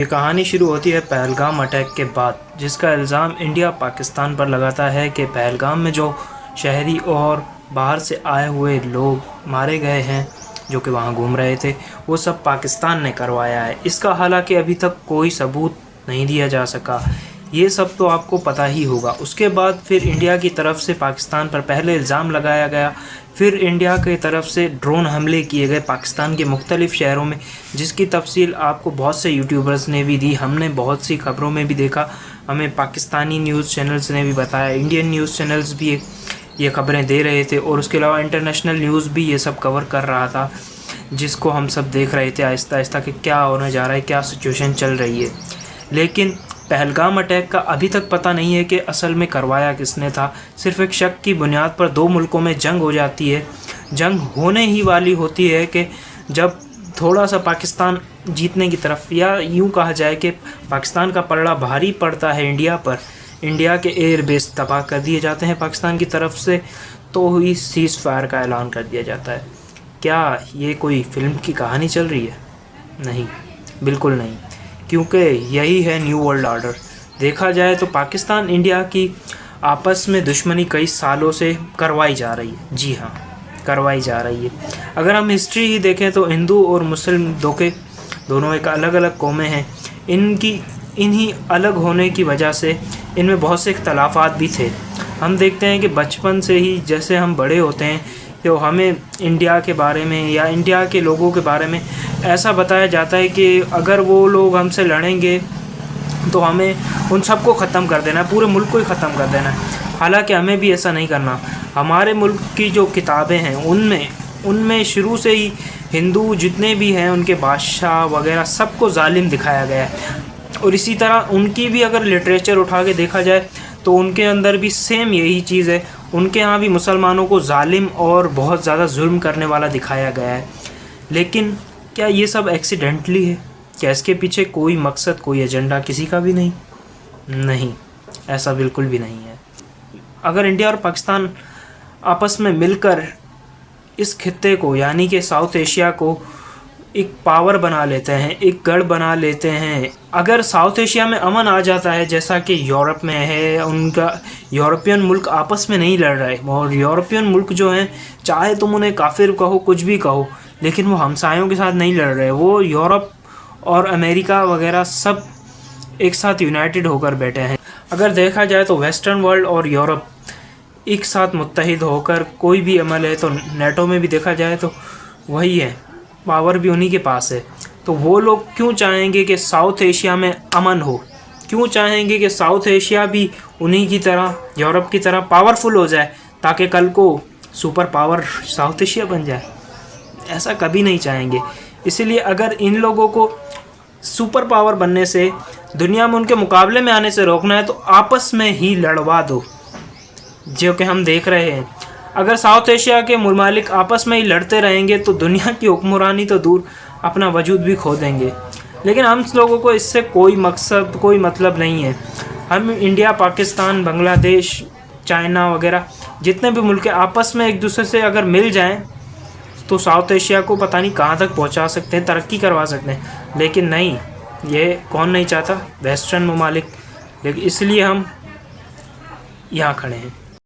یہ کہانی شروع ہوتی ہے پہلگام اٹیک کے بعد، جس کا الزام انڈیا پاکستان پر لگاتا ہے کہ پہلگام میں جو شہری اور باہر سے آئے ہوئے لوگ مارے گئے ہیں جو کہ وہاں گھوم رہے تھے، وہ سب پاکستان نے کروایا ہے۔ اس کا حالانکہ ابھی تک کوئی ثبوت نہیں دیا جا سکا، یہ سب تو آپ کو پتہ ہی ہوگا۔ اس کے بعد پھر انڈیا کی طرف سے پاکستان پر پہلے الزام لگایا گیا، پھر انڈیا کی طرف سے ڈرون حملے کیے گئے پاکستان کے مختلف شہروں میں، جس کی تفصیل آپ کو بہت سے یوٹیوبرز نے بھی دی، ہم نے بہت سی خبروں میں بھی دیکھا، ہمیں پاکستانی نیوز چینلز نے بھی بتایا، انڈین نیوز چینلز بھی یہ خبریں دے رہے تھے، اور اس کے علاوہ انٹرنیشنل نیوز بھی یہ سب کور کر رہا تھا، جس کو ہم سب دیکھ رہے تھے آہستہ آہستہ کہ کیا ہونے جا رہا ہے، کیا سچویشن چل رہی ہے۔ لیکن پہلگام اٹیک کا ابھی تک پتہ نہیں ہے کہ اصل میں کروایا کس نے تھا۔ صرف ایک شک کی بنیاد پر دو ملکوں میں جنگ ہو جاتی ہے، جنگ ہونے ہی والی ہوتی ہے کہ جب تھوڑا سا پاکستان جیتنے کی طرف، یا یوں کہا جائے کہ پاکستان کا پلڑا بھاری پڑتا ہے انڈیا پر، انڈیا کے ایئر بیس تباہ کر دیے جاتے ہیں پاکستان کی طرف سے، تو ہی سیز فائر کا اعلان کر دیا جاتا ہے۔ کیا یہ کوئی فلم کی کہانی چل رہی ہے؟ نہیں، بالکل نہیں، کیونکہ یہی ہے نیو ورلڈ آرڈر۔ دیکھا جائے تو پاکستان انڈیا کی آپس میں دشمنی کئی سالوں سے کروائی جا رہی ہے، جی ہاں، کروائی جا رہی ہے۔ اگر ہم ہسٹری ہی دیکھیں تو ہندو اور مسلم دونوں ایک الگ الگ قومیں ہیں، انہی الگ ہونے کی وجہ سے ان میں بہت سے اختلافات بھی تھے۔ ہم دیکھتے ہیں کہ بچپن سے ہی جیسے ہم بڑے ہوتے ہیں تو ہمیں انڈیا کے بارے میں یا انڈیا کے لوگوں کے بارے میں ایسا بتایا جاتا ہے کہ اگر وہ لوگ ہم سے لڑیں گے تو ہمیں ان سب کو ختم کر دینا ہے، پورے ملک کو ہی ختم کر دینا ہے۔ حالانکہ ہمیں بھی ایسا نہیں کرنا۔ ہمارے ملک کی جو کتابیں ہیں ان میں شروع سے ہی ہندو جتنے بھی ہیں ان کے بادشاہ وغیرہ سب کو ظالم دکھایا گیا ہے، اور اسی طرح ان کی بھی اگر لٹریچر اٹھا کے دیکھا جائے تو ان کے اندر بھی سیم یہی چیز ہے، ان کے ہاں بھی مسلمانوں کو ظالم اور بہت زیادہ ظلم کرنے والا دکھایا گیا ہے۔ لیکن کیا یہ سب ایکسیڈنٹلی ہے؟ کیا اس کے پیچھے کوئی مقصد، کوئی ایجنڈا کسی کا بھی نہیں؟ نہیں، ایسا بالکل بھی نہیں ہے۔ اگر انڈیا اور پاکستان آپس میں مل کر اس خطے کو یعنی کہ ساؤتھ ایشیا کو ایک پاور بنا لیتے ہیں، ایک گڑھ بنا لیتے ہیں، اگر ساؤتھ ایشیا میں امن آ جاتا ہے جیسا کہ یورپ میں ہے، ان کا یورپین ملک آپس میں نہیں لڑ رہے، اور یورپین ملک جو ہیں چاہے تم انہیں کافر کہو، کچھ بھی کہو، لیکن وہ ہمسایوں کے ساتھ نہیں لڑ رہے، وہ یورپ اور امریکہ وغیرہ سب ایک ساتھ یونائٹڈ ہو کر بیٹھے ہیں۔ اگر دیکھا جائے تو ویسٹرن ورلڈ اور یورپ ایک ساتھ متحد ہو کر کوئی بھی عمل ہے، تو نیٹو میں بھی دیکھا جائے تو وہی ہے، پاور بھی انہی کے پاس ہے۔ تو وہ لوگ کیوں چاہیں گے کہ ساؤتھ ایشیا میں امن ہو؟ کیوں چاہیں گے کہ ساؤتھ ایشیا بھی انہی کی طرح، یورپ کی طرح پاورفل ہو جائے، تاکہ کل کو سپر پاور ساؤتھ ایشیا بن جائے؟ ایسا کبھی نہیں چاہیں گے۔ اسی لیے اگر ان لوگوں کو سپر پاور بننے سے، دنیا میں ان کے مقابلے میں آنے سے روکنا ہے تو آپس میں ہی لڑوا دو، جو کہ ہم دیکھ رہے ہیں۔ اگر ساؤتھ ایشیا کے ممالک آپس میں ہی لڑتے رہیں گے تو دنیا کی حکمرانی تو دور، اپنا وجود بھی کھو دیں گے۔ لیکن ہم لوگوں کو اس سے کوئی مقصد، کوئی مطلب نہیں ہے۔ ہم انڈیا، پاکستان، بنگلہ دیش، چائنا وغیرہ جتنے بھی ملک آپس میں ایک دوسرے سے اگر مل جائیں تو ساؤتھ ایشیا کو پتہ نہیں کہاں تک پہنچا سکتے ہیں، ترقی کروا سکتے ہیں۔ لیکن نہیں، یہ کون نہیں چاہتا؟ ویسٹرن ممالک۔ لیکن اس لیے ہم یہاں کھڑے ہیں۔